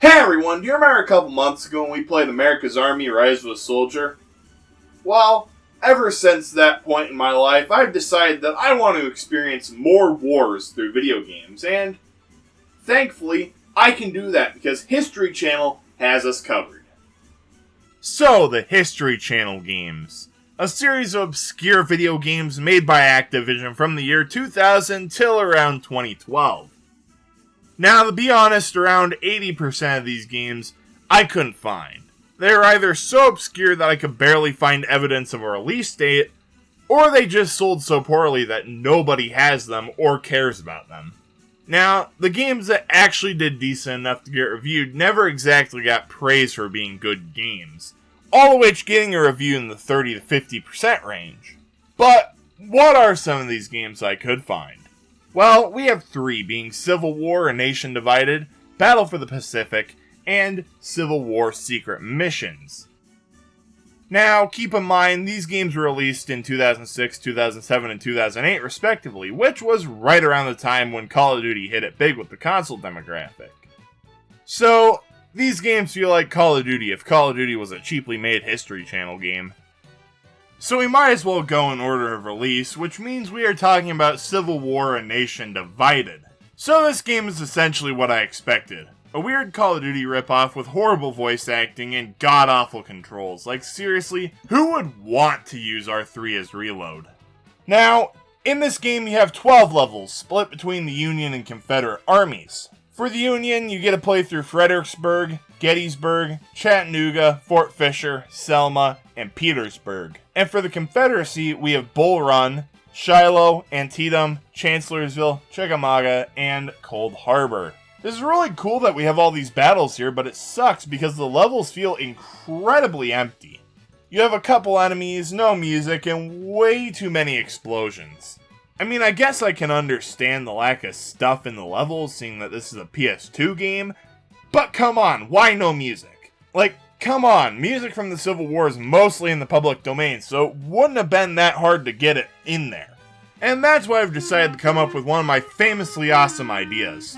Hey everyone, do you remember a couple months ago when we played America's Army Rise of a Soldier? Well, ever since that point in my life, I've decided that I want to experience more wars through video games, and thankfully, I can do that because History Channel has us covered. So, the History Channel games. A series of obscure video games made by Activision from the year 2000 till around 2012. Now, to be honest, around 80% of these games I couldn't find. They were either so obscure that I could barely find evidence of a release date, or they just sold so poorly that nobody has them or cares about them. Now, the games that actually did decent enough to get reviewed never exactly got praise for being good games, all of which getting a review in the 30 to 50% range. But what are some of these games I could find? Well, we have three, being Civil War: A Nation Divided, Battle for the Pacific, and Civil War: Secret Missions. Now, keep in mind, these games were released in 2006, 2007, and 2008 respectively, which was right around the time when Call of Duty hit it big with the console demographic. So, these games feel like Call of Duty if Call of Duty was a cheaply made History Channel game. So we might as well go in order of release, which means we are talking about Civil War: A Nation Divided. So this game is essentially what I expected. A weird Call of Duty ripoff with horrible voice acting and god-awful controls. Like seriously, who would want to use R3 as reload? Now, in this game you have 12 levels, split between the Union and Confederate armies. For the Union, you get to play through Fredericksburg, Gettysburg, Chattanooga, Fort Fisher, Selma, and Petersburg. And for the Confederacy, we have Bull Run, Shiloh, Antietam, Chancellorsville, Chickamauga, and Cold Harbor. This is really cool that we have all these battles here, but it sucks because the levels feel incredibly empty. You have a couple enemies, no music, and way too many explosions. I mean, I guess I can understand the lack of stuff in the levels, seeing that this is a PS2 game, but come on, why no music? Like, come on, music from the Civil War is mostly in the public domain, so it wouldn't have been that hard to get it in there. And that's why I've decided to come up with one of my famously awesome ideas.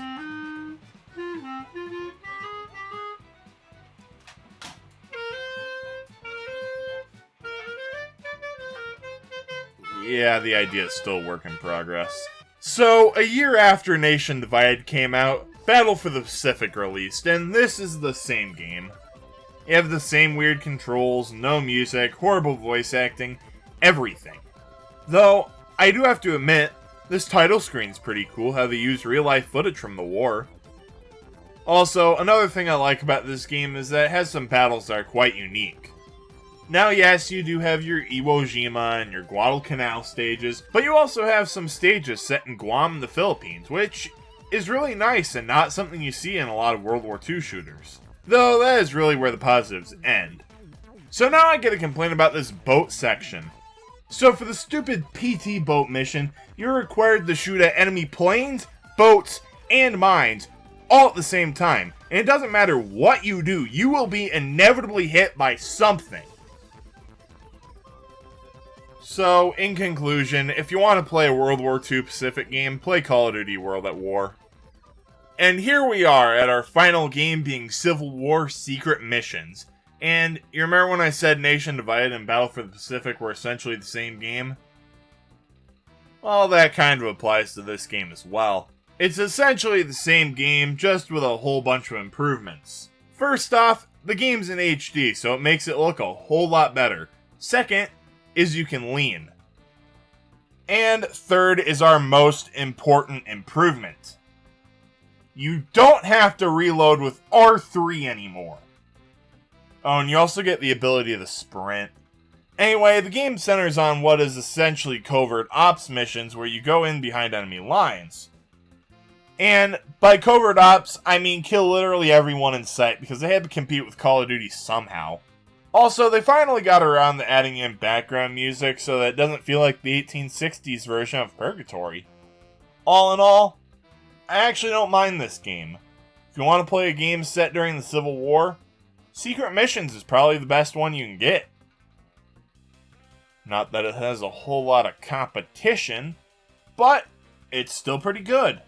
Yeah, the idea is still a work in progress. So, a year after Nation Divided came out, Battle for the Pacific released, and this is the same game. You have the same weird controls, no music, horrible voice acting, everything. Though, I do have to admit, this title screen's pretty cool, how they use real-life footage from the war. Also, another thing I like about this game is that it has some battles that are quite unique. Now, yes, you do have your Iwo Jima and your Guadalcanal stages, but you also have some stages set in Guam and the Philippines, which is really nice and not something you see in a lot of World War II shooters. Though that is really where the positives end. So now I get a complaint about this boat section. So for the stupid PT boat mission, you're required to shoot at enemy planes, boats, and mines, all at the same time. And it doesn't matter what you do, you will be inevitably hit by something. So, in conclusion, if you want to play a World War II Pacific game, play Call of Duty World at War. And here we are at our final game being Civil War: Secret Missions. And you remember when I said Nation Divided and Battle for the Pacific were essentially the same game? Well, that kind of applies to this game as well. It's essentially the same game, just with a whole bunch of improvements. First off, the game's in HD, so it makes it look a whole lot better. Second, is you can lean. And third is our most important improvement. You don't have to reload with R3 anymore. Oh, and you also get the ability to sprint. Anyway, the game centers on what is essentially covert ops missions where you go in behind enemy lines. And by covert ops, I mean kill literally everyone in sight because they had to compete with Call of Duty somehow. Also, they finally got around to adding in background music so that it doesn't feel like the 1860s version of Purgatory. All in all, I actually don't mind this game. If you want to play a game set during the Civil War, Secret Missions is probably the best one you can get. Not that it has a whole lot of competition, but it's still pretty good.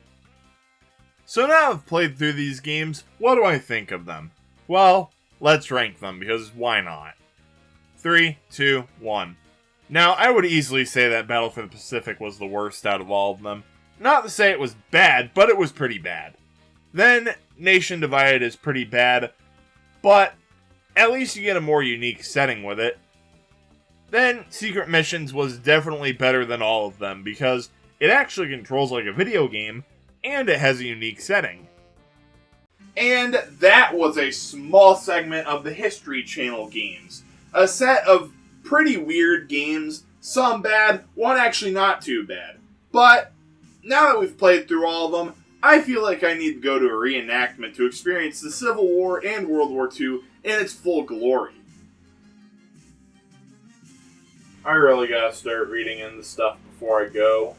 So now I've played through these games, what do I think of them? Well, let's rank them, because why not? 3, 2, 1. Now, I would easily say that Battle for the Pacific was the worst out of all of them. Not to say it was bad, but it was pretty bad. Then, Nation Divided is pretty bad, but at least you get a more unique setting with it. Then, Secret Missions was definitely better than all of them, because it actually controls like a video game, and it has a unique setting. And that was a small segment of the History Channel games. A set of pretty weird games, some bad, one actually not too bad. But now that we've played through all of them, I feel like I need to go to a reenactment to experience the Civil War and World War II in its full glory. I really gotta start reading in the stuff before I go.